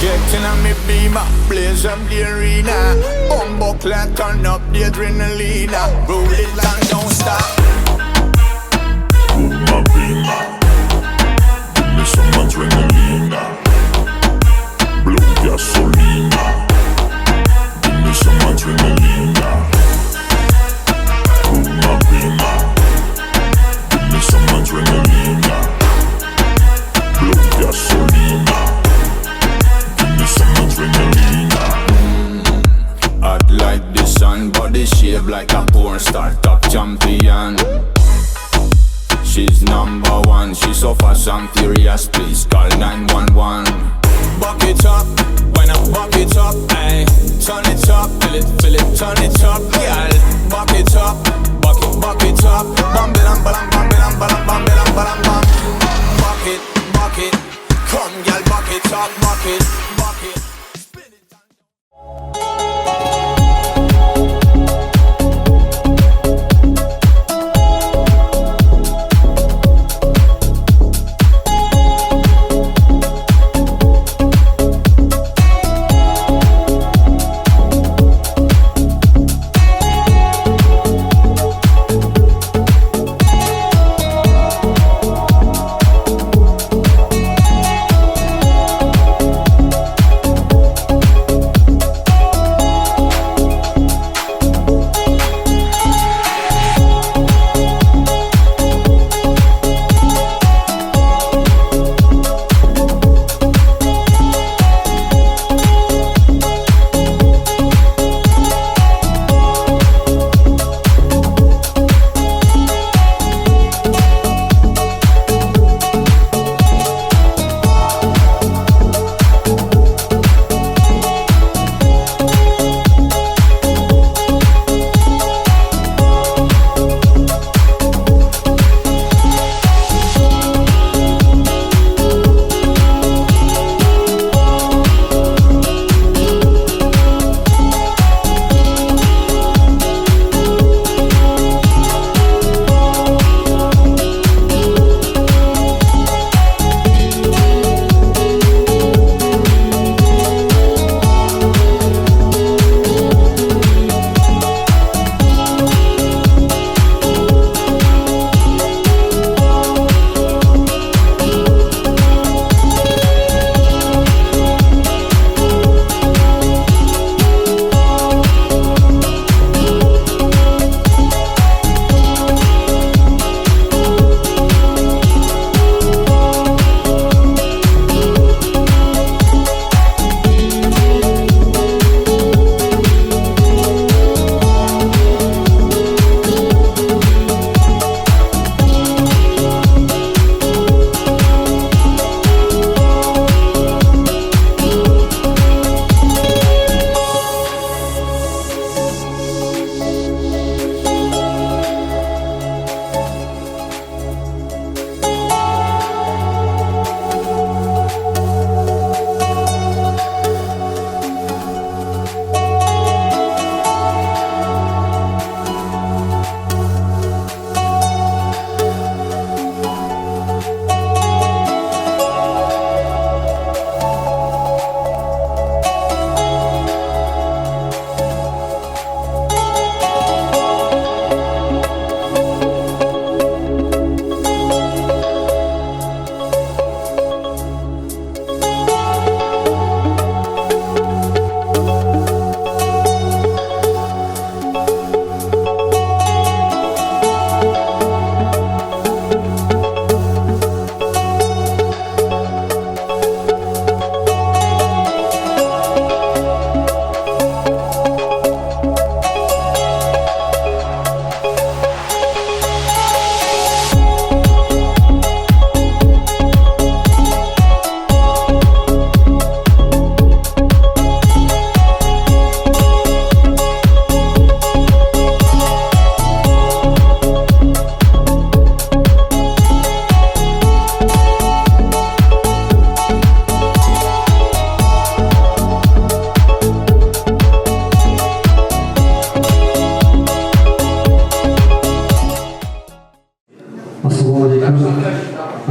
Getting on me beamer, blaze up the arena. Buckler, turn up the adrenaline. Roll it and don't stop. Put my beamer, give me some adrenaline. Blow gasolina, give me some adrenaline. Put my beamer, give me some adrenaline. Blow gasolina, give me some adrenaline. Hot like the sun, body shape like a porn star, top champion. She's number one, she so fast and furious, please call 911. Buck it up, when I buck it up, ayy. Turn it up, feel it, turn it up, girl. Buck it up, buck it up. Bam, bam, bam, bam, bam, bam, bam, bam, bam, bam. Buck it, come girl, buck it up, buck it.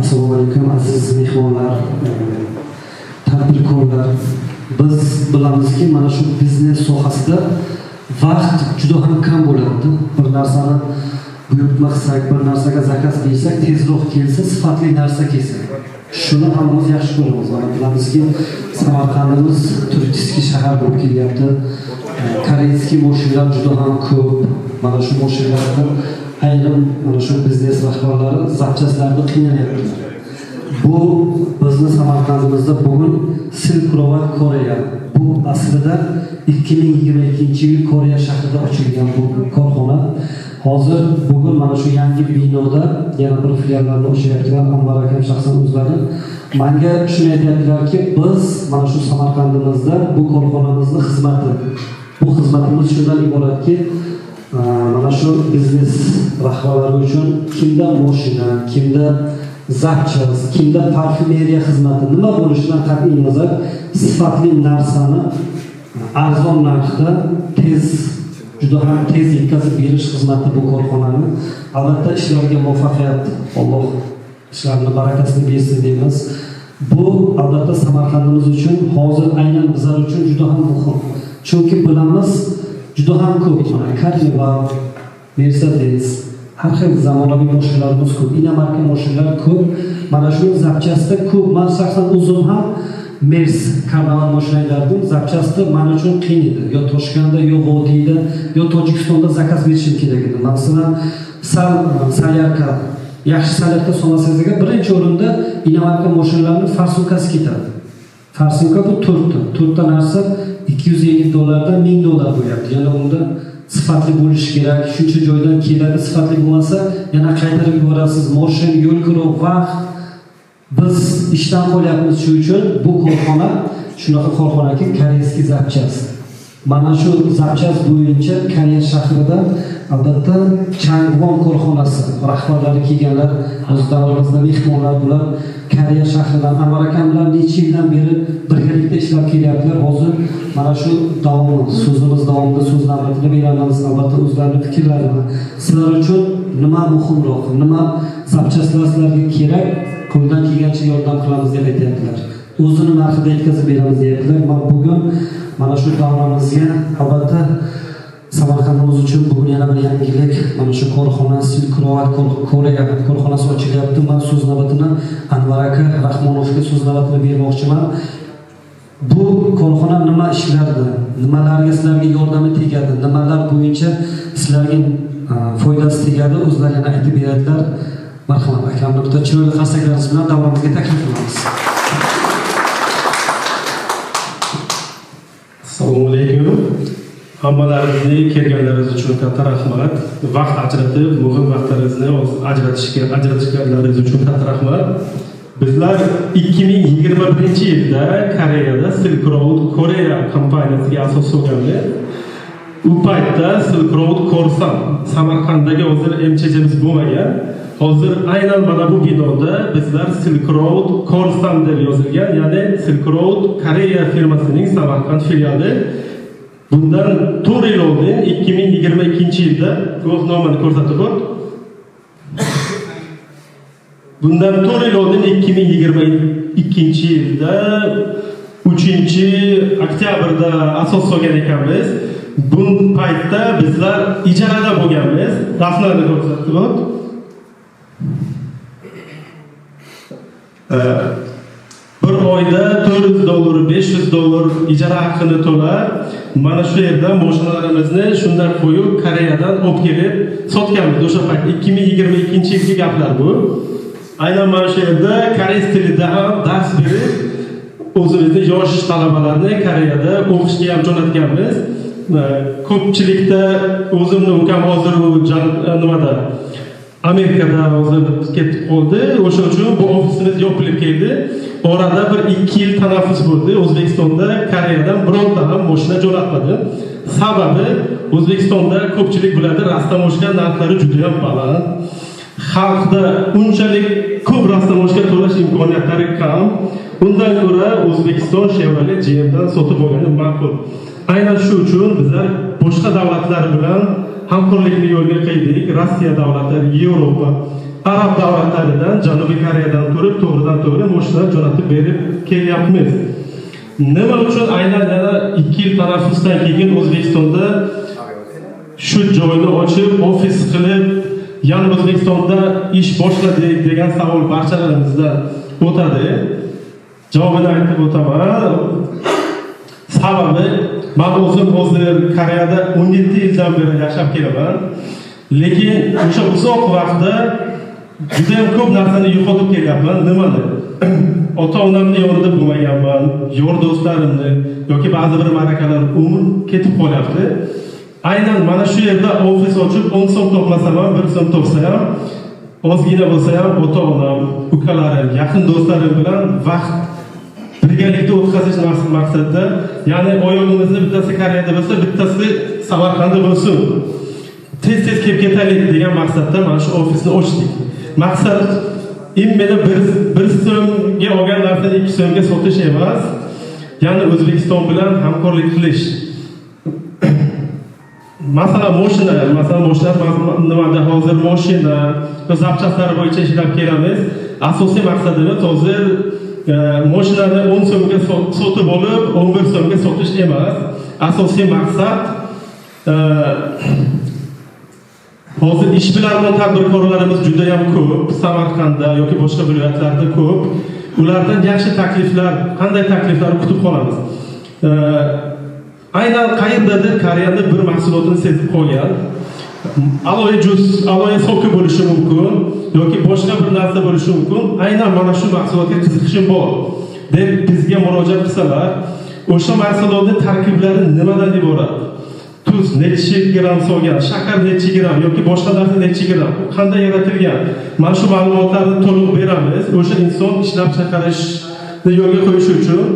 Assalomu alaykum aziz mehmonlar. birodarlar, biz bilamizki mana shu biznes sohasida vaqt juda ham kam bo'ladi. Bir narsani buyurtma qilsak, bir narsaga zakaz bersak, tezroq kelsa, sifatli narsa kelsa. Shuni hammamiz yaxshi ko'ramiz. Mana bilamizki, Samarqandimiz turistik shahar bo'lib kelyapti. Koreyskiy mashinalar juda ham ko'p. Mana shu mashinalardan ayrim mana shu biznes rahbarlari zapchastlarda qiynanyaptilar. Bu bizni Samarqandimizda bugun Silk Road Koreya. Bu aslida 2022-yil Koreya shahrida ochilgan bu korxona. Hozir bugun mana shu yangi binoda yana bir filiallarni ochyaptilar. Anvar akam shaxsan o'zlari menga shuni aytyaptilarki, biz mana shu Samarqandimizda bu korxonamizni xizmati, bu xizmatimiz shundan iboratki, mana shu biznes rahbarlari uchun kimda mashina, kimda zapchast, kimda parfumeriya xizmati nima bo'lishidan qat'iy nazar sifatli narsani arzon narxda juda ham tez yetkazib berish xizmati bu korxonani. Albatta ishlarga muvaffaqiyat, Alloh ishlarni barakasini bersin deymiz. Bu albatta Samarqandimiz uchun hozir aynan bizlar uchun juda ham muhim. Chunki bilamiz, juda ham ko'p Carnival, Mercedes, har xil zamonaviy mashinalarimiz ko'p, inomarka mashinalar ko'p. Mana shu zapchastda ko'p. Men shaxsan o'zim ham Mers Carnival mashinalaridan zapchastda men uchun qiyin edi. Yo Toshkentda, yo Vodiyda, yo Tojikistonda zakaz berishim kerak edi. Masalan, salyarka, yaxshi salyarka so'masizga birinchi o'rinda inomarka mashinalarining farsunkasi ketadi. Farsunka bu 4 ta narsa $250 dan $1000 bo'lyapti. Ya'ni unda sifatli bo'lishi kerak. Shuncha joydan keladi, sifatli bo'lmasa, yana qaytarib yuborasiz. Mashina, yo'l kiro, vaqt. Biz ishdan qolyapmiz shu uchun bu korxona shunaqa korxonaki koreyskiy zapchast. Mana shu zapchast bo'yicha Koreya shahrida albatta Changwon korxonasi rahbarlari kelganlar, o'z davrimizda mehmonlar bular Koreya shahridan Anvar akam bilan necha yildan beri birgalikda ishlab kelyaptilar. Hozir mana shu so'zimiz davomida so'z navbatini beramiz. Albatta o'zlarining fikrlarini sizlar uchun nima muhimroq, nima zapchastlar sizlarga kerak, qo'ldan kelgancha yordam qilamiz deb aytyaptilar. O'zini narxida yetkazib beramiz deyaptilar. Men bugun mana shu davramizga albatta Samarqandimiz uchun bugun yana bir yangilik, mana shu korxona Silk Road Koreya korxonasi ochilyapti. Men so'z navbatini Anvar aka Rahmonovga so'z navbatini bermoqchiman. Bu korxona nima ishlardi, nimalarga sizlarga yordami tegadi, nimalar bo'yicha sizlarga foydasi tegadi, o'zlari yana aytib beradilar. Marhamat akamni bitta chiroyli qarsaklaringiz bilan davramizga taklif qilamiz. Assalomu alaykum. Hammalaringizni kelganlaringiz uchun katta rahmat. Vaqt ajratib, muhim vaqtlaringizni ajratishganlaringiz uchun katta rahmat. Bizlar 2021-yilda Koreyada Silk Road Koreya kompaniyasiga asos solganmiz. U paytda Silk Road Korsan Samarqanddagi hozir MCJimiz bo'lmagan. Hozir aynan mana bu binoda bizlar Silk Road Korsan deb yozilgan, ya'ni Silk Road Koreya firmasining Samarqand filiali. Bundan 4 yil oldin 2022-yilda guvohnomani ko'rsatib o'tdi. Bundan 4 yil oldin 2022-yilda 3-oktyabrda asos solgan ekanmiz. Bu paytda bizlar ijarada bo'lganmiz. Rasmlarni ko'rsatib o'tdi. Bir oyda $400, $500 ijara haqqini to'lab, mana shu yerdan mashinalarimizni shundan qo'yib Koreyadan olib kelib sotganmiz. O'sha payt 2022-yilgi gaplar bu. Aynan mana shu yerda koreys tilida ham dars berib, o'zimizning yosh talabalarni Koreyada o'qishga ham jo'natganmiz. Ko'pchilikda o'zimni ukam hozir nimada Amerikada hozir ketib qoldi. O'sha uchun bu ofisimiz yopilib keldi. Orada bir 2 yil tanaffus bo'ldi. O'zbekistonda Koreyadan bironta ham mashina jo'natmadi. Sababi O'zbekistonda ko'pchilik biladi, rastamoshka narxlari juda ham baland. Xalqda unchalik ko'p rastamoshka to'lash imkoniyatlari kam. Undan ko'ra O'zbekiston Chevrolet GMdan sotib olgani ma'qul. Aynan shu uchun bizlar boshqa davlatlar bilan hamkorlikni yo'lga qo'ydik. Rossiya davlatlari, Yevropa, Arab davlatlaridan, Janubiy Koreyadan turib, to'g'ridan-to'g'ri mashina jo'natib berib kelyapmiz. nima uchun aynan yana 2 yil tanaffusdan keyin O'zbekistonda shu joyni ochib, ofis qilib, yana O'zbekistonda ish boshladik degan savol barchalarimizda o'tadi. Javobini aytib o'taman. Sababi, men o'zim hozir Koreyada 17 yildan beri yashab kelaman. Lekin o'sha uzoq vaqtda juda ham ko'p narsani yo'qotib kelyapman. Nimani? Ota-onamni yonida bo'lmaganman, yo'l do'stlarimni yoki ba'zi bir ma'rakalar umr ketib qolyapti. Aynan mana shu yerda ofis ochib 10 so'm topmasam ham, 1 so'm topsa ham, ozgina bo'lsa ham ota-onam, ukalarim, yaqin do'stlarim bilan vaqt birgalikda o'tkazish maqsadida, ya'ni oyog'imizni bittasi Koreyada bo'lsa, bittasi Samarqandda bo'lsin. Tez-tez kelib ketaylik degan maqsadda mana shu ofisni ochdik. Maqsad immeni 1 so'mga olgan narsani 2 so'mga sotish emas, ya'ni O'zbekiston bilan hamkorlik qilish. Masalan, mashina nimada hozir mashina va zapchastlari bo'yicha ishlab kelamiz. Asosiy maqsadimiz hozir mashinani 10 so'mga sotib olib, 11 so'mga sotish emas. Asosiy maqsad hozir ishbilarmon tadbirkorlarimiz juda ham ko'p, Samarqandda yoki boshqa viloyatlarda ko'p. Ulardan yaxshi takliflar, qanday takliflar kutib qolamiz. Aynan qayerdadir Koreyada bir mahsulotini sezib qolgan. Aloe juice, aloe soki bo'lishi mumkin yoki boshqa bir narsa bo'lishi mumkin. Aynan mana shu mahsulotga qiziqishim bor deb bizga murojaat qilsalar, o'sha mahsulotning tarkiblari nimadan iborat? Tuz necha gram solgan, shakar necha gram yoki boshqa narsa necha gram, qanday yaratilgan? Mana shu ma'lumotlarni to'liq beramiz. O'sha inson ishlab chiqarishni yo'lga qo'yish uchun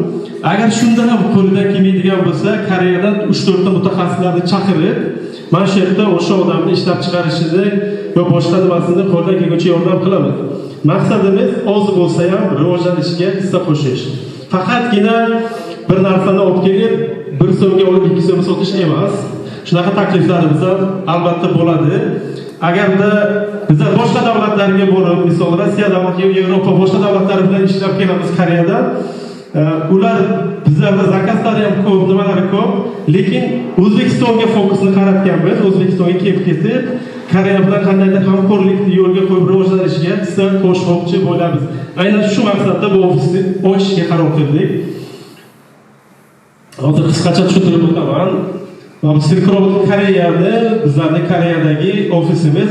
agar shundan ham qo'lidan kelmaydigan bo'lsa, Koreyadan 3-4 ta mutaxassislarni chaqirib, mana shu yerda o'sha odamni ishlab chiqarishini va boshqa nimasini qo'ldan kelguncha yordam qilamiz. Maqsadimiz oz bo'lsa ham rivojlanishga hissa qo'shish. Faqatgina bir narsani olib kelib 1 so'mga olib 2 so'm sotish emas. Shunaqa takliflarimiz ham albatta bo'ladi. Agarda bizlar boshqa davlatlarga borib, misol Rossiya davlati, Yevropa boshqa davlatlari bilan ishlab kelamiz Koreyada. Ular bizlarda zakazlari ham ko'p, nimalari ko'p, lekin O'zbekistonga fokusni qaratganmiz. O'zbekistonga kelib ketib, Koreya bilan qandaydir hamkorlikni yo'lga qo'yib rivojlanishiga hissa qo'shmoqchi bo'lamiz. Aynan shu maqsadda bu ofisni ochishga qaror qildik. Hozir qisqacha tushuntirib o'taman. Silk Road Koreyada, bizlarning Koreyadagi ofisimiz.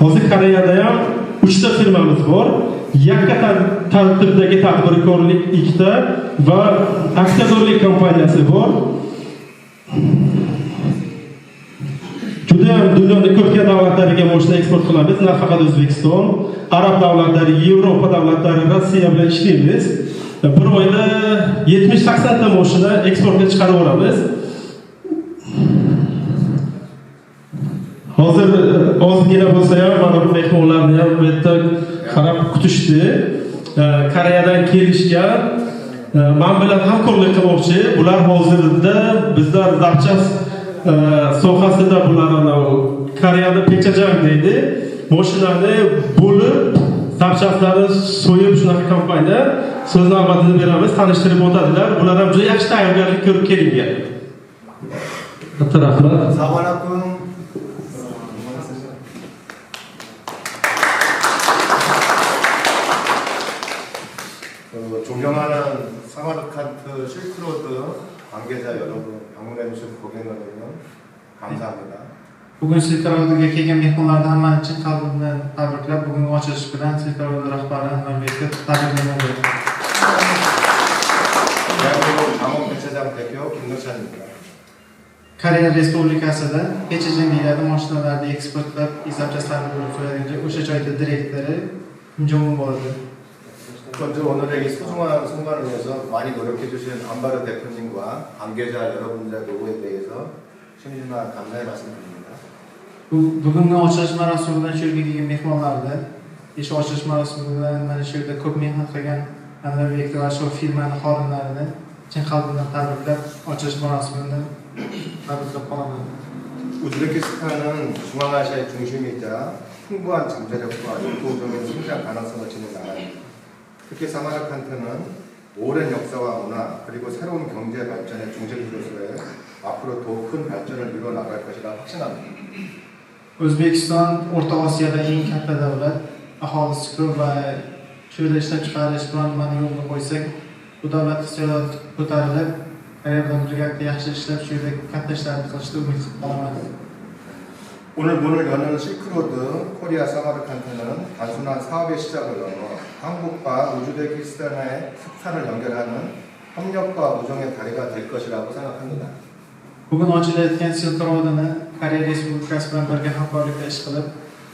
Hozir Koreyada ham 3 ta firmamiz bor. Yakka tartibdagi tadbirkorlik 2 ta va aksiyadorlik kompaniyasi bor. Juda ham dunyoning ko'pgina davlatlariga mashina eksport qilamiz, nafaqat O'zbekiston, arab davlatlari, Yevropa davlatlari, Rossiya bilan ishlaymiz. Bir oyda 70-80 ta mashina eksportga chiqarib olamiz. Hozir ozgina bo'lsa ham mana bu mehmonlarni ham bu yerda qarab kutishdi. Koreyadan kelishgan, men bilan hamkorlik qilmoqchi. Bular hozirda bizlar zapchas sohasida bular Koreyada pechajang deydi. Mashinani bo'lib, zapchaslarni so'yib shunaqa kompaniya so'z navbatini beramiz, tanishtirib o'tadilar. Bular ham juda yaxshi tayyorgarlik ko'rib kelingan. Katta rahmat. Assalomu alaykum. 존경하는 사마르칸트 실크로드 관계자 여러분, 방문해 주신 고객 여러분, 감사합니다. Bugun Silk Road'ga kelgan mehmonlarni hammani chin qalbimdan tabriklab, bugungi ochilish bilan Silk Road rahbari Anvarberga tabriklayman. 대한민국 장원 배차장 대표 김노찬입니다. Koreya Respublikasida pechajang deyiladi mashinalarni eksportlab, zapchaslarni bo'lib qo'yadigan o'sha joyda direktori Kim Jong-un bo'ladi. 먼저 오늘의 이 소중한 순간을 위해서 많이 노력해 주신 안바르 대표님과 관계자 여러분들의 노고에 대해서 심심한 감사의 말씀드립니다. Bugungi ochilish marosimidan shu yerga kelgan mehmonlarni, ish ochilish marosimidan mana shu yerda ko'p mehnat qilgan Anvarbek va shu firmani xodimlarini chin qalbimdan tabriklab, ochilish marosimidan tabriklab qolaman. 우즈베키스탄은 중앙아시아의 중심이자 풍부한 잠재력과 역동적인 성장 가능성을 지닌 나라입니다. 특히 사마르칸트는 오랜 역사와 문화, 그리고 새로운 경제 발전의 중심지로서의 앞으로 더 큰 발전을 이뤄 나갈 것이라 확신합니다. O'zbekiston O'rta Osiyoda eng katta davlat, aholisi ko'p va shu yerda ishlab chiqarish bilan mana yo'lga qo'ysak, bu davlat iqtisodiyoti ko'tarilib, qayerdan birgalikda yaxshi ishlab, shu yerda katta ishlarni qilishni umid qilib qolaman. 오늘 문을 여는 실크로드 코리아 사마르칸트는 단순한 사업의 시작을 넘어 한국과 우즈베키스탄의 습산을 연결하는 협력과 우정의 다리가 될 것이라고 생각합니다. Bugun ochilayotgan Silk Road'ini Koreya Respublikasi bilan birga hamkorlikda ish qilib,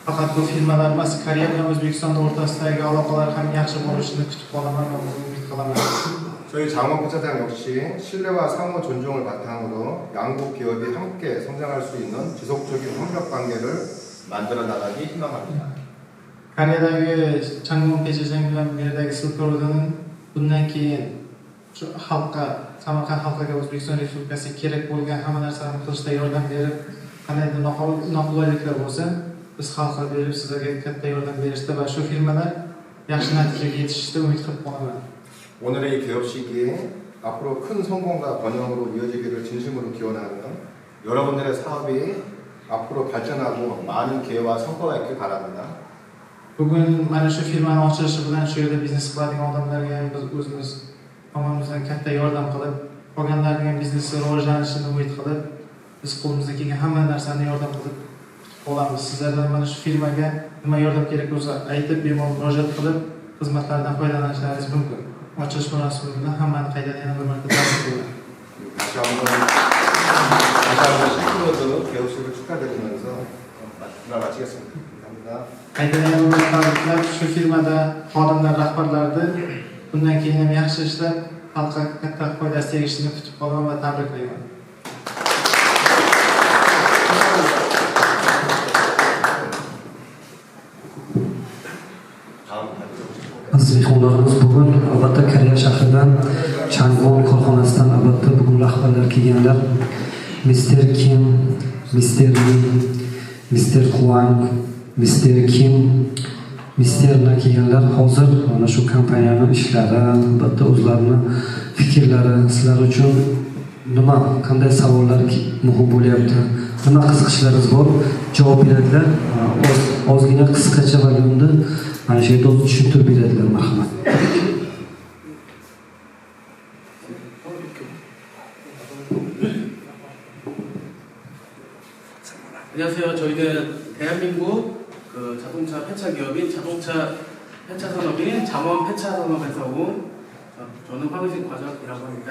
faqat bu firmalar emas, Koreya bilan O'zbekiston o'rtasidagi aloqalar ham yaxshi bo'lishini kutib qolaman va umid qilaman. 저희 장원부차장 역시 신뢰와 상호 존중을 바탕으로 양국 기업이 함께 성장할 수 있는 지속적인 협력 관계를 만들어 나가기 희망합니다. Koreyadagi Changwon Pechajang bilan bu yerdagi Silk Road'ini bundan keyin shu xalqqa, Samarqand xalqiga O'zbekiston Respublikasiga kerak bo'lgan hamma narsani qilishda yordam berib, qandaydir noqulayliklar bo'lsa, biz xalqqa berib, sizlarga katta yordam berishda va shu firmalar yaxshi natijaga yetishishda umid qilib qolaman. 오늘의 이 개업식이 앞으로 큰 성공과 번영으로 이어지기를 진심으로 기원하며 여러분들의 사업이 앞으로 발전하고 많은 기회와 성과가 있길 바랍니다. Bugun mana shu firmani ochilishi bilan shu yerda biznes qiladigan odamlarga ham biz o'zimiz tomonimizdan katta yordam qilib, qolganlarning ham biznesi rivojlanishini umid qilib, biz qo'limizdan kelgan hamma narsani yordam qilib qolamiz. Sizlardan mana shu firmaga nima yordam kerak bo'lsa aytib, bemalol murojaat qilib, xizmatlardan foydalanishlaringiz mumkin. Ochilish marosimi bilan hammani qaytadan yana bir marta tabriklayman. 다시 한번 실크로드 개업식을 축하드리면서 말씀을 마치겠습니다. 감사합니다. Qaytadan yana bir tabriklab, shu firmada xodimlar, rahbarlarni bundan keyin ham yaxshi ishlab, xalqqa katta foydasi tegishini kutib qolaman va tabriklayman. Aziz mehmonlarimiz, bugun albatta Koreya shahridan Changwon korxonasidan albatta bugun rahbarlar kelganlar. Mr. Kim, Mr. Lee, Mr. Huang, Mr. Kim, Mr. Na kelganlar. Hozir mana shu kompaniyaning ishlari, albatta o'zlarini fikrlari, sizlar uchun nima, qanday savollar muhim bo'lyapti, nima qiziqishlaringiz bor, javob beradilar. Ozgina qisqacha valyumda mana shu yerda o'zi tushuntirib beradilar, marhamat. 안녕하세요. 저희는 대한민국 자동차 폐차 기업인 자동차 폐차 산업인 잠원 폐차 산업에서 온 저는 황의진 과장이라고 합니다.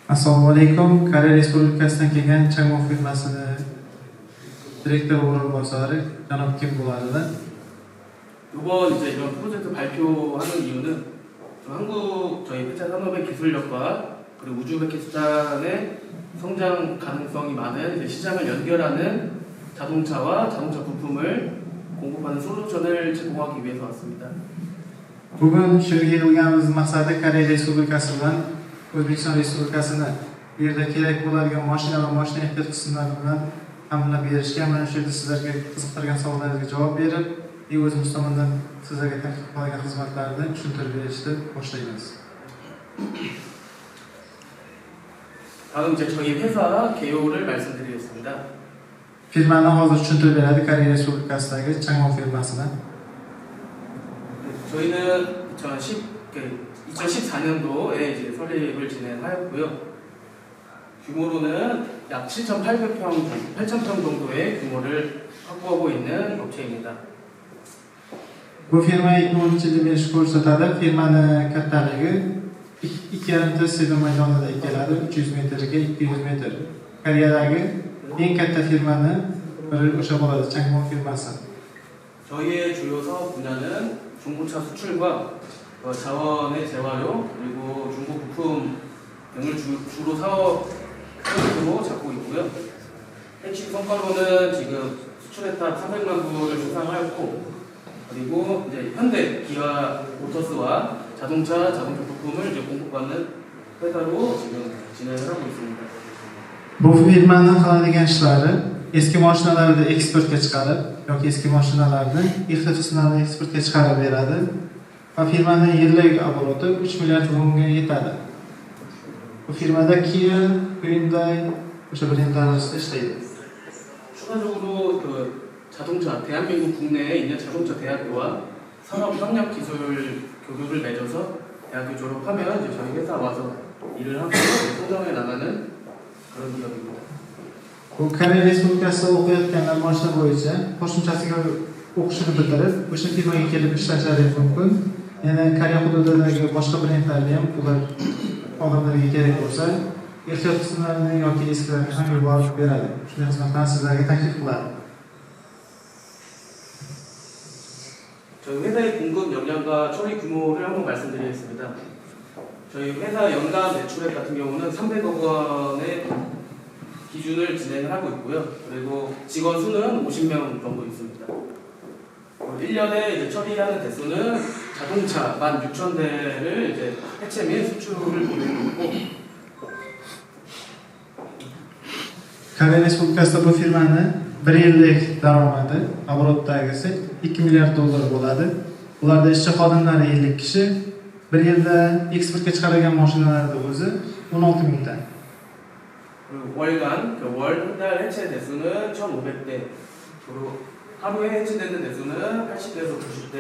Assalomu alaykum. Koreya Respublikasidan kelgan Changwon firmasini direktor o'rinbosari janob Kim bo'ladi. 이번 이런 프로젝트 발표하는 이유는 한국 저희 폐차 산업의 기술력과 그리고 우즈베키스탄의 성장 가능성이 많은 시장을 연결하는 자동차와 자동차 부품을 공급하는 솔루션을 제공하기 위해서 왔습니다. Bugun shu yig'ilganimiz maqsadi Koreya Respublikasi bilan O'zbekiston Respublikasini bu yerda kerak bo'ladigan mashina va mashina ehtiyot qismlari bilan ta'minlab berishga, mana shu yerda sizlarga qiziqtirgan savollaringizga javob berib, o'zimiz tomonidan sizlarga taklif qilgan xizmatlarni tushuntirib berishni boshlaymiz. 다음 이제 저희 회사 개요를 말씀드리겠습니다. Firmani hozir tushuntirib beradi Koreya Respublikasidagi Changwon firmasini. 저희는 2014년도에 이제 설립을 진행하였고요. 규모로는 약 8,000평 정도의 규모를 확보하고 있는 업체입니다. Bu firma 2013 yilda ish ko'rsatadi. Firmani kattaligi 2,5 ta stadion maydonida ekaladi, 300 metrga 200 metr. Koreyadagi eng katta firmani biri o'sha bo'ladi, Changwon firmasi. 저희의 주요 사업 분야는 중고차 수출과 자원의 재활용 그리고 중고 부품 등을 주로 사업 프로젝트로 잡고 있고요. 핵심 성과로는 지금 수출액 400만 부를 수상하였고, 그리고 이제 현대, 기아, 모터스와 자동차 부품을 이제 공급받는 회사로 지금 진행을 하고 있습니다. Bu firmani qiladigan ishlari eski mashinalarni eksportga chiqarib yoki eski mashinalarni ehtiyot qismlarini eksportga chiqarib beradi va firmaning yillik obroti 3 milliard so'mga yetadi. Bu firmada Kia, Hyundai o'sha brendlar orasida ishlaydi. 추가적으로 그 자동차 대한민국 국내에 있는 자동차 대학교와 산업 협력 기술 교류를 맺어서 대학교 졸업하면 이제 저희 회사 와서 일을 하고 성장해 나가는 그런 기업입니다. Bu Koreya Respublikasida o'qiyotganlar mashina bo'yicha qo'shimchasiga o'qishini bitirib, o'sha firmaga kelib ishlashlari mumkin. Yana Koreya hududidagi boshqa brendlarga ham ular odamlarga kerak bo'lsa, ehtiyot qismlarini yoki eskilarni ham yuborib beradi. Shunday xizmatlarni sizlarga taklif qiladi. 저희 회사의 공급 역량과 처리 규모를 한번 말씀드리겠습니다. 저희 회사 연간 매출액 같은 경우는 300억 원의 기준을 진행을 하고 있고요. 그리고 직원 수는 50명 정도 있습니다. 1년에 이제 처리하는 대수는 자동차 16,000대를 이제 해체 및 수출을 보내고 있고 Koreya Respublikasida bu firmani 1 yillik daromadi obrotdagisi 2 milliard dollar bo'ladi. Ularda ishchi xodimlari 50 kishi. 1 yilda eksportga chiqarilgan mashinalarning o'zi 16 mingta. 월간 월 한 달 해체 대수는 1,500대, 그리고 하루에 해체되는 대수는 80대에서 90대.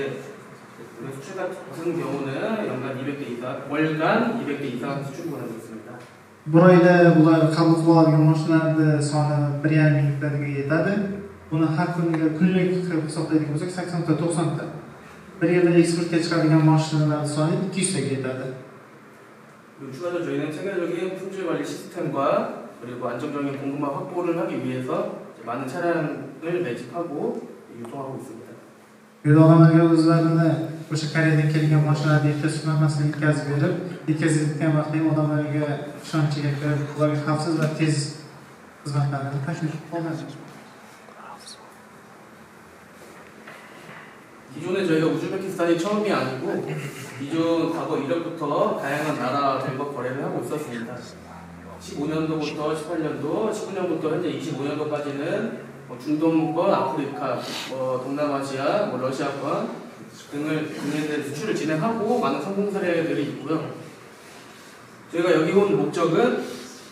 그리고 수출 같은 경우는 연간 200대 이상, 월간 200대 이상 수출 보내고 있습니다. Bir oyda ular qabul qilib olgan mashinalarning soni 1,5 mingtaga yetadi. Buni har kuniga kunlik qilib hisoblaydigan bo'lsak 80 ta 90 ta. 1 yilda eksportga chiqarilgan mashinalarning soni 200 taga yetadi. 그리고 추가로 저희는 체계적인 품질 관리 시스템과 그리고 안정적인 공급망 확보를 하기 위해서 많은 차량을 매집하고 유통하고 있습니다. Yo'lovchilarga o'zlarini o'sha Koreyadan kelgan mashinalarni yetkazib yetkazib berib, yetkazayotgan vaqtda odamlarga ishonchiga kirib, ularga xavfsiz va tez xizmatlarni taklif qiladi. 기존에 저희가 우즈베키스탄이 처음이 아니고 기존 과거 이력부터 다양한 나라들과 거래를 하고 있었습니다. 15년도부터 18년도, 19년부터 현재 25년도까지는 중동권, 아프리카, 동남아시아, 러시아권 등을 수출을 진행하고 많은 성공 사례들이 있고요. 저희가 여기 온 목적은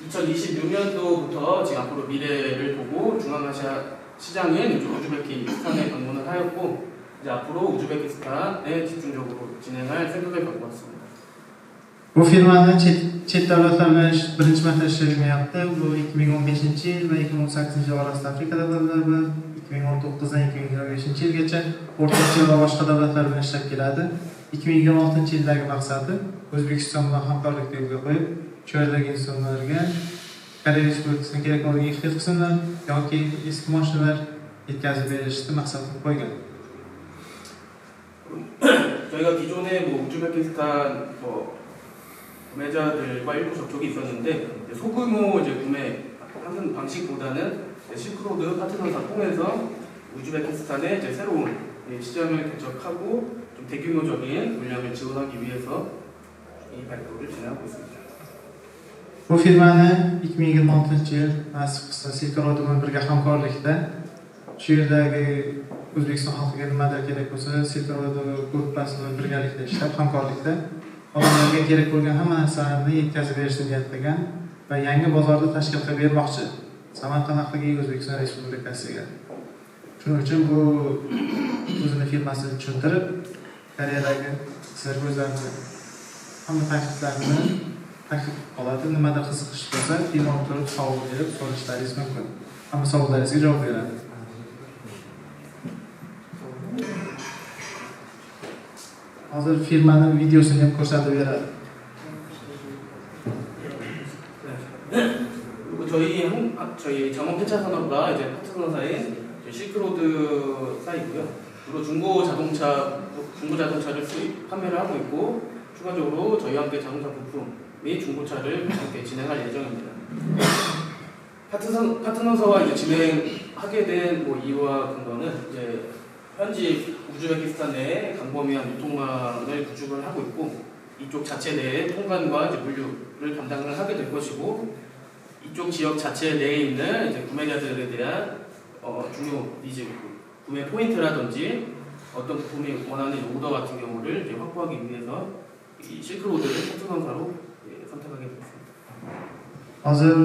2026년도부터 지금 앞으로 미래를 보고 중앙아시아 시장인 우즈베키스탄에 방문을 하였고 이제 앞으로 우즈베키스탄에 집중적으로 진행할 생각을 갖고 왔습니다. Bu firmani chet davlatlar bilan birinchi marta ishlamayapti. Bu 2015-yil va 2018-yil orasida Afrika davlatlari bilan 2019dan 2025-yilgacha o'rtacha va boshqa davlatlar bilan ishlab keladi. 2026-yildagi maqsadi O'zbekiston bilan hamkorlikni yo'lga qo'yib, shu yerdagi insonlarga Koreya Respublikasiga kerak bo'lgan ehtiyot qismlar yoki eski mashinalar yetkazib berishni maqsad qilib qo'ygan. 저희가 기존에 우즈베키스탄 구매자들과 일부 접촉이 있었는데 소규모 이제 구매하는 방식보다는 실크로드 파트너사 통해서 우즈베키스탄의 이제 새로운 시장을 개척하고 좀 대규모적인 물량을 지원하기 위해서 이 발표를 진행하고 있습니다. Bu firmani 2026-yil Moskva Silk-Road bilan birga hamkorlikda shu yerdagi O'zbekiston xalqiga nimadir kerak bo'lsa, Silk-Road gruppasi bilan birgalikda ishlab hamkorlikda odamlarga kerak bo'lgan hamma narsalarni yetkazib berishni niyatlagan va yangi bozorda tashkil qilib bermoqchi. Samarqand xalqiga, O'zbekiston Respublikasiga. Shuning uchun bu o'zini firmasini tushuntirib, Koreyadagi sizlarga o'zlarini hamma takliflarini taklif qiladi. Nimada qiziqish bo'lsa, firma o'tirib savol berib so'rashlaringiz mumkin. Hamma savollaringizga javob beradi. Hozir firmaning videosini ham ko'rsatib beradi. 그리고 저희 전문 폐차 산업과 이제 파트너사인 실크로드사이고요. 그리고 중고 자동차를 수입 판매를 하고 있고 추가적으로 저희와 함께 자동차 부품 및 중고차를 함께 진행할 예정입니다. 파트너사와 이제 진행하게 된 이유와 근거는 이제 현지 우즈베키스탄 내에 광범위한 유통망을 구축을 하고 있고 이쪽 자체 내에 통관과 이제 물류를 담당을 하게 될 것이고 이쪽 지역 자체 내에 있는 이제 구매자들에 대한 중요 니즈, 구매 포인트라든지 어떤 부품이 원하는 오더 같은 경우를 이제 확보하기 위해서 이 실크로드를 파트너사로 선택하게 되었습니다. Hozir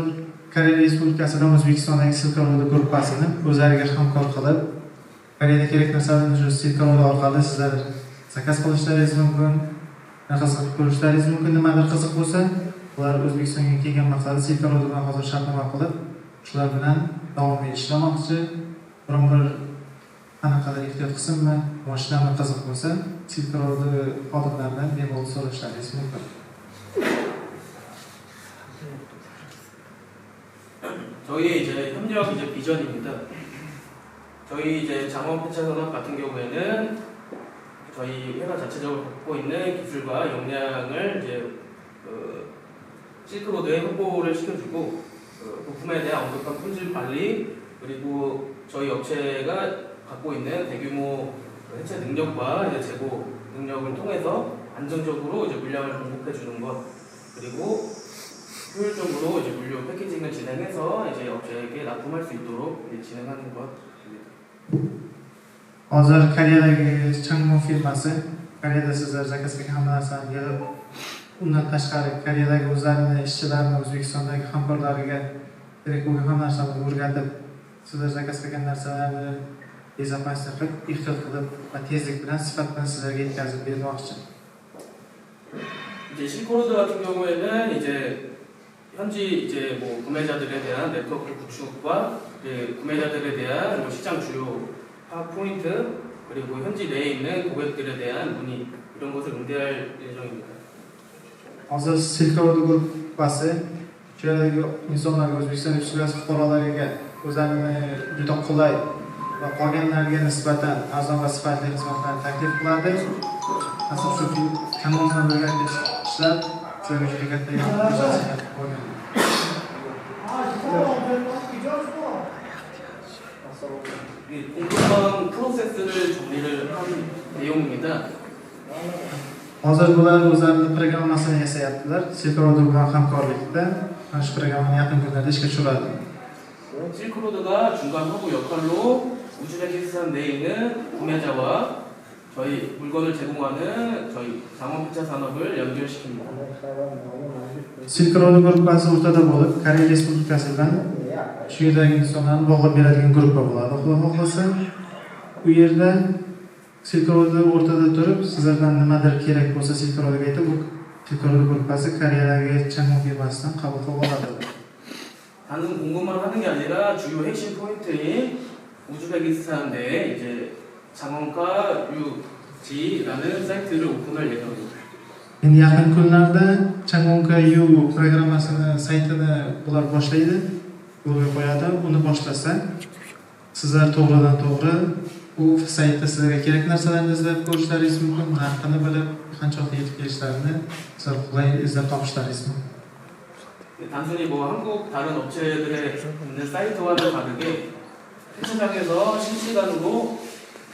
Koreya Respublikasidan O'zbekistondagi Silk Road gruppasini o'zlariga hamkor qilib, Koreyada kerak narsalarni shu Silk Road orqali sizlar zakaz qilishlaringiz mumkin, qiziqib ko'rishlaringiz mumkin. Nimadir qiziq bo'lsa, ular O'zbekistonga kelgan maqsadi Silk Road bilan hozir shartnoma qilib, shular bilan davom etishmoqchi. Biron-bir qanaqadir ehtiyot qilsinmi, mashinalar qiziq bo'lsa, Silk Road xodimlaridan bemalol so'rashlaringiz mumkin. 저희 이제 협력 이제 비전입니다. 저희 이제 장원폐차 산업 같은 경우에는 저희 회사 자체적으로 갖고 있는 기술과 역량을 이제 실크로드에 확보를 시켜주고 부품에 대한 엄격한 품질 관리 그리고 저희 업체가 갖고 있는 대규모 해체 능력과 이제 재고 능력을 통해서 안정적으로 이제 물량을 공급해 주는 것 그리고 효율적으로 이제 물류 패키징을 진행해서 이제 업체에게 납품할 수 있도록 이제 진행하는 것입니다. Hozir Koreyadagi Changwon firmasi, Koreyada sizlar zakazga hamma narsani yig'ib, undan tashqari Koreyadagi o'zlarining ishchilarini O'zbekistondagi hamkorlariga kerak bo'lgan hamma narsani o'rgatib, sizlar zakaz qilgan narsalarni bezopaslik qilib, ehtiyot qilib va tezlik bilan, sifat bilan sizlarga yetkazib bermoqchi. 이제 실크로드 같은 경우에는 이제 현지 이제 뭐 구매자들에 대한 네트워크 구축과 구매자들에 대한 뭐 시장 주요 파악 포인트 그리고 현지 내에 있는 고객들에 대한 문의 이런 것을 응대할 예정입니다. Hozir Silk Road gruppasi Koreydagi insonlarga, O'zbekiston Respublikasi fuqarolariga o'zlarini juda qulay va qolganlarga nisbatan arzon va sifatli xizmatlarni taklif qiladi. Asl shu kanaldan bo'lgan ishlar sizlarga juda katta yordam bo'lgan. 공급망 프로세스를 정리를 한 내용입니다. Hozir bular o'zlarining programmasini yasayaptilar. Silk Road bilan hamkorlikda mana shu programmani yaqin kunlarda ishga tushiradi. 실크로드가 중간 허브 역할로 우즈베키스탄 내에 있는 구매자와 저희 물건을 제공하는 저희 장원폐차 산업을 연결시킵니다. Silk Road gruppasi o'rtada bo'lib, Koreya Respublikasi bilan shu yerdagi insonlarni bog'lab beradigan gruppa bo'ladi. Xudo xohlasa, u yerda Silk Road o'rtada turib, sizlardan nimadir kerak bo'lsa Silk Roadga aytib, bu Silk Road gruppasi Koreyadagi Changwon firmasidan qabul qilib oladi. 단순 공급만 하는 게 아니라 주요 핵심 포인트인 우즈베키스탄 내에 이제 장원가 UG라는 사이트를 오픈할 예정입니다. Endi yaqin kunlarda Changwon.yu programmasini saytini ular boshlaydi, yo'lga qo'yadi. Uni boshlasa, sizlar to'g'ridan to'g'ri bu saytda sizlarga kerak narsalarni izlab ko'rishlaringiz mumkin, narxini bilib, qanchaga yetib kelishlarini sizlar qulay izlab topishlaringiz mumkin. 단순히 뭐 한국 다른 업체들의 있는 사이트와는 다르게 해체장에서 실시간으로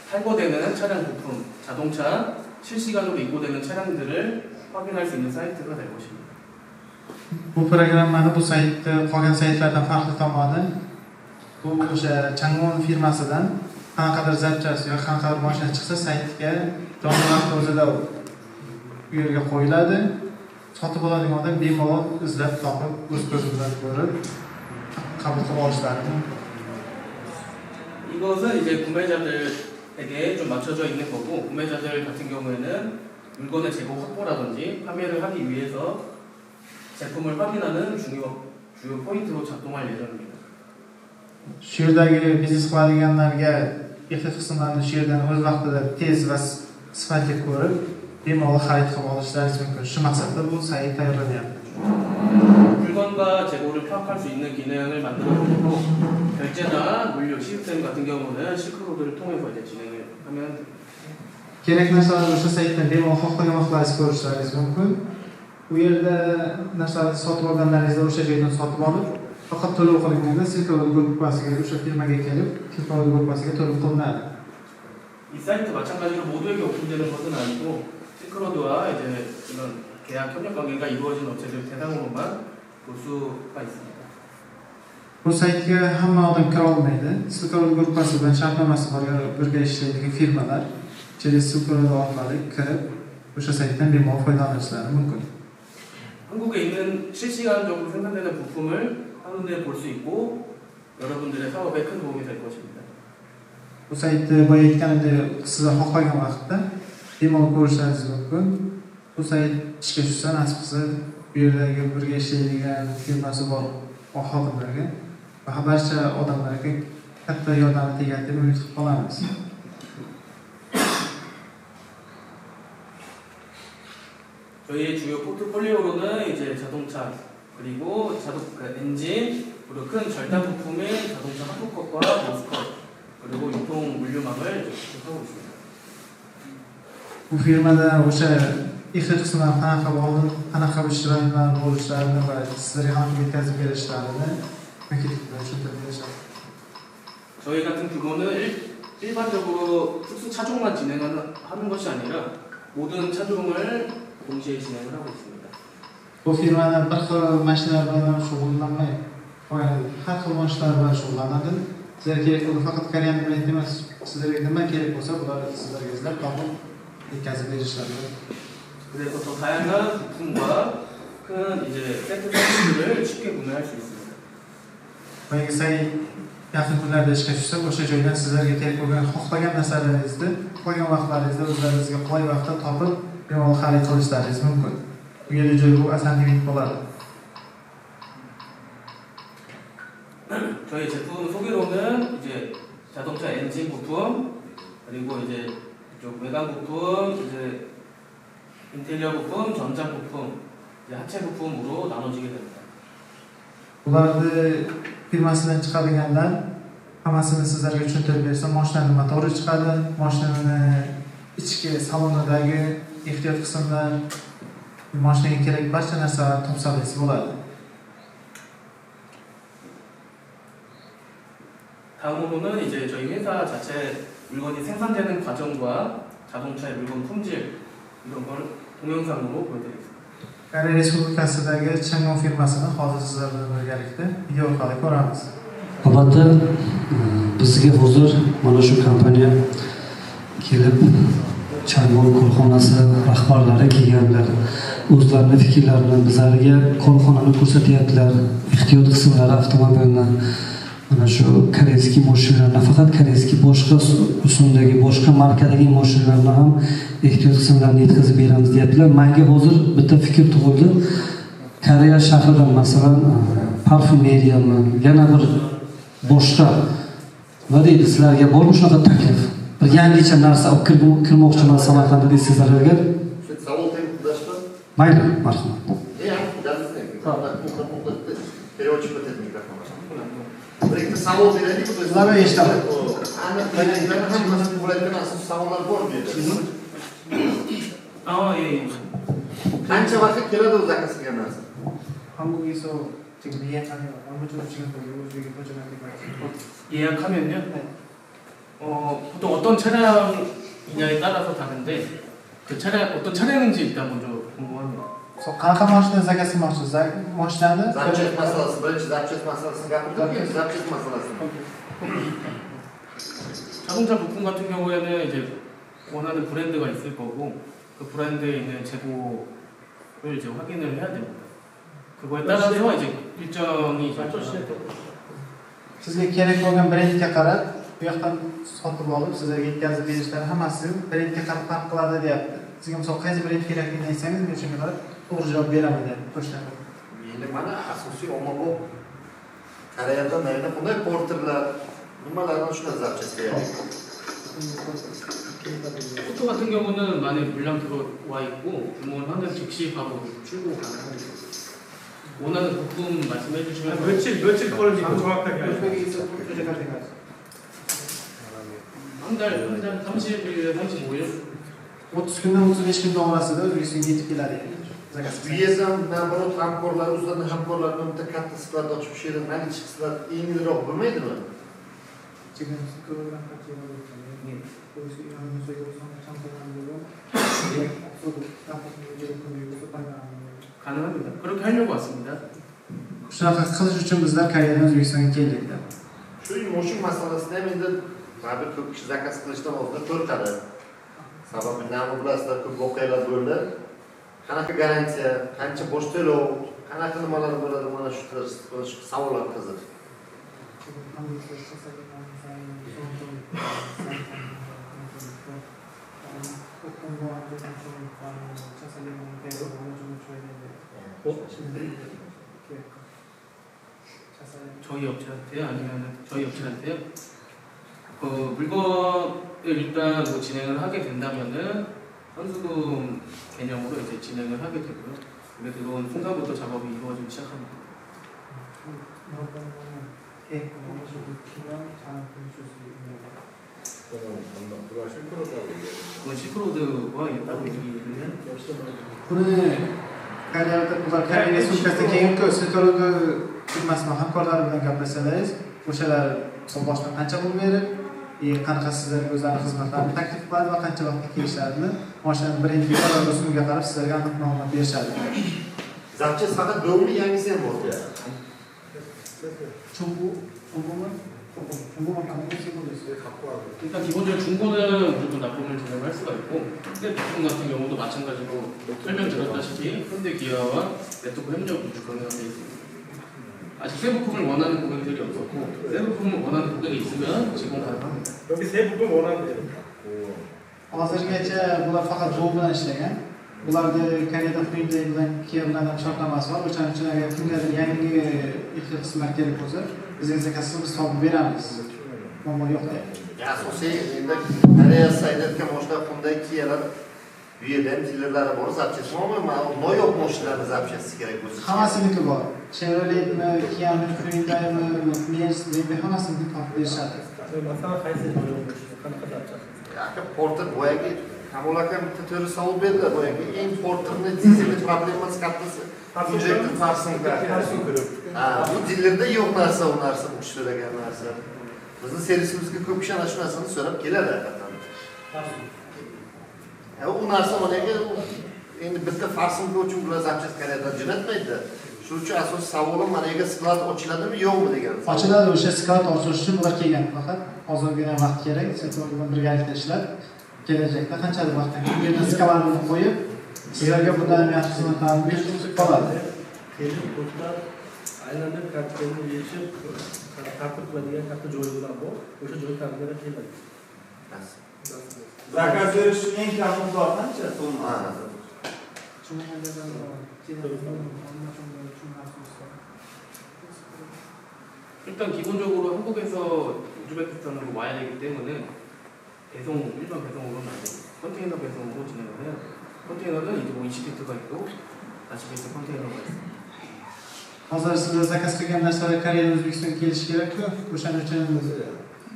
탈거되는 차량 부품, 자동차 실시간으로 입고되는 차량들을 확인할 수 있는 사이트가 될 것입니다. Bu programmani bu saytda qolgan saytlardan farqli tomoni bu o'sha Changwon firmasidan qanaqadir zapchasi yoki qanaqadir mashina chiqsa saytga jonli vaqt o'zida u yerga qo'yiladi. Sotib oladigan odam bemalol izlab topib, o'z ko'zi bilan ko'rib qabul qilib olishlari mumkin. 이것은 이제 구매자들에게 좀 맞춰져 있는 거고 구매자들 같은 경우에는 물건의 재고 확보라든지 판매를 하기 위해서 제품을 확인하는 주요 포인트로 작동할 예정입니다. Shu yerdagi biznes qiladiganlarga ehtiyot qismlarni shu yerdan o'z vaqtida tez va sifatli ko'rib, bemalol xarid qilib olishlaringiz mumkin. Shu maqsadda bu sayt tayyorlanyapti. 물건과 재고를 파악할 수 있는 기능을 만들어주고 결제나 물류 시스템 같은 경우는 실크로드를 통해서 이제 진행을 하면 Kerak narsalarni o'sha saytdan bemalol xohlagan vaqtlaringiz ko'rishlaringiz mumkin. U yerda narsalarni sotib olganlaringizda o'sha joydan sotib olib, faqat to'lov qilinganda Silk Road gruppasiga, o'sha firmaga kelib, Silk Road gruppasiga to'lov qilinadi. 이 사이트 마찬가지로 모두에게 오픈되는 것은 아니고 실크로드와 이제 이런 계약 협력 관계가 이루어진 업체들 대상으로만 볼 수가 있습니다. Bu saytga hamma odam kira olmaydi. Silk Road gruppasi bilan shartnomasi bor birga ishlaydigan firmalar Silk Road orqali kirib, o'sha saytdan bemalol foydalanishlari mumkin. 한국에 있는 실시간적으로 생산되는 부품을 한눈에 볼 수 있고 여러분들의 사업에 큰 도움이 될 것입니다. Bu saytni boya aytganimdek sizlar xohlagan vaqtda bemalol ko'rishingiz mumkin. Bu sayt ishga tushsa, nasib qilsa, bu yerdagi birga ishlaydigan firmasi bor xodimlarga va barcha odamlarga katta yordam tegadi deb umid qilib qolamiz. 저희의 주요 포트폴리오로는 이제 자동차 그리고 엔진 그리고 큰 절단 부품인 자동차 하프컷과 보스컷 그리고 유통 물류망을 하고 있습니다. Bu firmada o'sha ixtiyor qismlar qanaqa ishchilar bo'lishlarini va sizlarga qanaqa yetkazib berishlarini tushuntirib berishadi. 저희 같은 규모는 일반적으로 특수 차종만 진행하는 것이 아니라 모든 차종을 동시에 진행을 하고 있습니다. Bu firmada bir xil mashinalar bilan shug'ullanmay, har xil mashinalar bilan shug'ullanadi. Sizlarga kerak bo'lsa faqat Koreyan brendi emas, sizlarga nima kerak bo'lsa, bular sizlarga izlab topib yetkazib berishadi. 그래서 더 다양한 부품과 큰 이제 세트 서비스를 쉽게 구매할 수 있습니다. Boyagi sayt yaqin kunlarda ishga tushsa, o'sha joydan sizlarga kerak bo'lgan xohlagan narsalaringizni, xohlagan vaqtlaringizda o'zlaringizga qulay vaqtda topib, bemalol xarid qilishlaringiz mumkin. Bu yerda joy bu asanlik bo'ladi. 저희 제품 소개로는 이제 자동차 엔진 부품 그리고 이제 이쪽 외관 부품, 이제 인테리어 부품, 전장 부품, 이제 하체 부품으로 나눠지게 됩니다. Ularni firmasidan chiqadiganlar hammasini sizlarga tushuntirib bersam, mashinaning motori chiqadi, mashinaning ichki salonidagi ehtiyot qismlar, mashinaga kerak barcha narsalar topsangiz bo'ladi. 다음으로는 이제 저희 회사 자체 물건이 생산되는 과정과 자동차의 물건 품질 이런 걸 동영상으로 보여드리겠습니다. Koreya Respublikasidagi Changwon firmasini hozir sizlar bilan birgalikda video orqali ko'ramiz. Albatta bizga hozir mana shu kompaniya kelib Changwon korxonasi rahbarlari kelganlar. O'zlarining fikrlarini bizlarga korxonani ko'rsatyaptilar. Ehtiyot qismlari avtomobilni mana shu koreyskiy mashinalar, nafaqat koreyskiy boshqa rusumdagi boshqa markadagi mashinalarni ham ehtiyot qismlarini yetkazib beramiz deyaptilar. Menga hozir bitta fikr tug'ildi. Koreya shahridan masalan parfumeriyami, yana bir boshqa nima deydi, sizlarga bormi shunaqa taklif? Bir yangicha narsa olib kirmoqchiman Samarqandda deysizlar agar. Savol tengdashmi? Mayli, marhamat. Переводчик этот микрофон. Bir savol beraylik, Ular eshitadi. aniq belgilangan hammasini bo'layotgan asos savollar bor deydi. 예. Qancha vaqt keladi o'zi zakaz qilgan narsa? 한국에서 지금 예약하면 어느 정도 시간 걸리고 여기 보증하는 예약하면요? 보통 어떤 차량이냐에 따라서 다른데 그 차량 어떤 차량인지 일단 먼저 궁금합니다. qanaqa mashina zakaz qilmoqchisiz? Mashinani Zapchet masalasi, birinchi zapchet masalasini gapirdik, zapchet masalasi. 자동차 부품 같은 경우에는 이제 원하는 브랜드가 있을 거고 그 브랜드에 있는 재고를 이제 확인을 해야 됩니다. 그거에 따라서 이제 일정이 sizga kerak bo'lgan brendga qarab, bu yoqdan sotib olib, sizlarga yetkazib berishlari hammasi brendga qarab farq qiladi deyapti. Sizga misol qaysi brend kerakligini aytsangiz, men shunga qarab to'g'ri javob beraman deyapti. Qo'shiladi. Endi mana asosiy ommabop Koreyada mana bunday porterlar nimalarni shunaqa zapchet kerak. 포토 같은 경우는 만약 물량 들어와 있고 주문하는 즉시 바로 출고 가능합니다. 원하는 부품 말씀해 주시면 며칠 걸리지 정확하게 한 달 30일, 35일 30 kundan 35 kun orasida O'zbekistonga yetib keladi. Zakaz. Viyazam naborot hamkorlar, o'zlarining hamkorlari bilan bitta katta sklat ochib shu yerda mana ichki sklat yengilroq bo'lmaydimi? 지금 그거랑 같이 거기서 이런 소리가 참고하는 없어도 나쁜 문제를 건드리고 가능합니다. 그렇게 하려고 왔습니다. shunaqa qilish uchun bizlar Koreyadan O'zbekistonga keldik. Shu moshina masalasida ham endi baribir ko'p kishi zakaz qilishdan oldin qo'rqadi. Sababi nima bilasizlar, ko'p voqealar bo'ldi. qanaqa garantiya, qancha bo'sh to'lov, qanaqa nimalar bo'ladi, mana shu savollar qiziq. 저희 업체한테요? 아니면 저희 업체한테요? 그 물건을 일단 뭐 진행을 하게 된다면은 현수금 개념으로 이제 진행을 하게 되고요. 근데 그건 순간부터 작업이 이루어지기 시작합니다. 그건 실크로드와 있다고 얘기를 Buni Koreyalarda ular Koreya Respublikasida keyingi sektorda firmasini hamkorlari bilan gaplashsangiz, o'shalar boshdan qancha pul berib, qanaqa sizlarga o'zlarining xizmatlarini taklif qiladi va qancha vaqtga kelishadi, o'shani birinchi rusumiga qarab sizlarga aniq ma'lumot berishadi. Zapchast faqat bo'lmi, yangisi ham bor. 일단 기본적으로 중고는 무조건 납품을 진행할 수가 있고 현대부품 같은 경우도 마찬가지로 설명드렸다시피 현대기아와 네트워크 협력 구축 가능한 데 있습니다. 아직 새 부품을 원하는 고객들이 없었고 새 부품을 원하는 고객이 있으면 지금 가능합니다. 여기 세 부분 원하는데요. Hozirgacha bular faqat bu bilan ishlagan. Bularda Koreyada Hyundai bilan Kia bilan shartnomasi bor. O'shaning uchun agar kimgadir yangi ishchi qismlar kerak bo'lsa, bizning zakazimizni biz topib beramiz. Muammo yo'q deyapti. Asosiy endi Koreya saytida boshqa Hyundai Kialar bu yerda ham dilerlari bor, zapchast noyob mashinalarni zapchasti kerak bo'lsa. Hammasiniki bor. Chevroletmi, Kia'mi, Hyundai'mi, Mercedes hammasini topib berishadi. Masalan, qaysi qanaqa zapchast? Aka porter boyagi Kamolakam bitta to'ri savol berdilar boyagi eng porterni dizelni problemasi kattasi injektor farsinga. Bu dilerda yo'q narsa, u narsa bu so'ragan narsa. Bizni servisimizga ko'p kishi ana shu narsani so'rab keladi haqiqatan. U narsa boyagi endi bitta farsinga uchun bular zapchast Koreyadan jo'natmaydi. Shuning uchun asosiy savolim mana yerga sklad ochiladimi yo'qmi degan. Ochiladi, o'sha sklad ochish uchun bular kelgan faqat. Hozirgina vaqt kerak, sektor bilan birgalikda ishlab, kelajakda qanchalik vaqtdan keyin bu yerda skladni qo'yib, sizlarga bundan yaxshi xizmatlarni berib qoladi. Kelib o'tlar aylanib kartani yechib, tartib qiladigan katta joylar bor. O'sha joy tartibga keladi. Zakaz berish uchun eng kam miqdor qancha so'm? 일단 기본적으로 한국에서 우즈베키스탄으로 와야 되기 때문에 배송, 일반 배송으로는 안 됩니다. 컨테이너 배송으로 진행을 해야 돼요. 컨테이너는 이제 뭐 20피트가 있고 40피트 컨테이너가 있습니다. Hozir sizlar zakaz qilgan narsalar Koreyadan O'zbekistonga kelishi kerak-ku. O'shaning uchun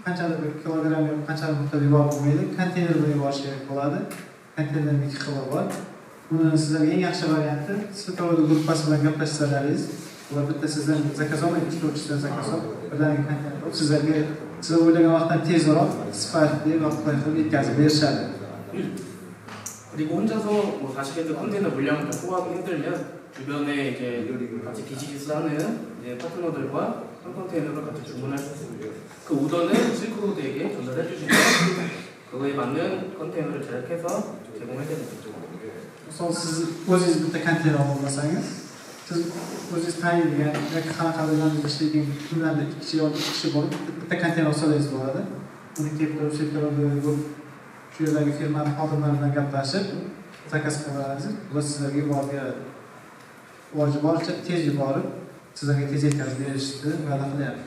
qanchalik bir kilogramm yoki qanchalik miqdor yuborib bo'lmaydi, konteyner bilan yuborish kerak bo'ladi. Konteynerning ikki xili bor. Buni sizlarga eng yaxshi varianti Svetovod gruppasi bilan gaplashsalaringiz, ular bitta sizdan zakaz olmaydi, 3-4 kishidan zakaz olib, birdaniga konteyner sizlarga sizlar o'ylagan vaqtdan tezroq, sifatli va qulay qilib yetkazib berishadi. 그리고 혼자서 뭐 40피트 컨테이너 물량을 소화하기 힘들면 주변에 이제 같이 비즈니스 하는 이제 파트너들과 한 컨테이너를 같이 주문할 수 있습니다. 그 오더는 실크로드에게 전달해 주시면 그거에 맞는 컨테이너를 제작해서 제공해 드리는 거죠. Misol siz o'zingiz bitta konteyner olmasangiz, siz o'zingiz tayinlagan yoki qanaqadir ishlaydigan kunlarda 2 kishi yoki 3 kishi bo'lib bitta konteyner olsangiz bo'ladi. Uni kelib turib sektorda shu yerdagi firmaning xodimlari bilan gaplashib, zakaz qilaringiz, ular sizlarga yuborib beradi. Iloji boricha tez yuborib, sizlarga tez yetkazib berishni va'da qilyapti.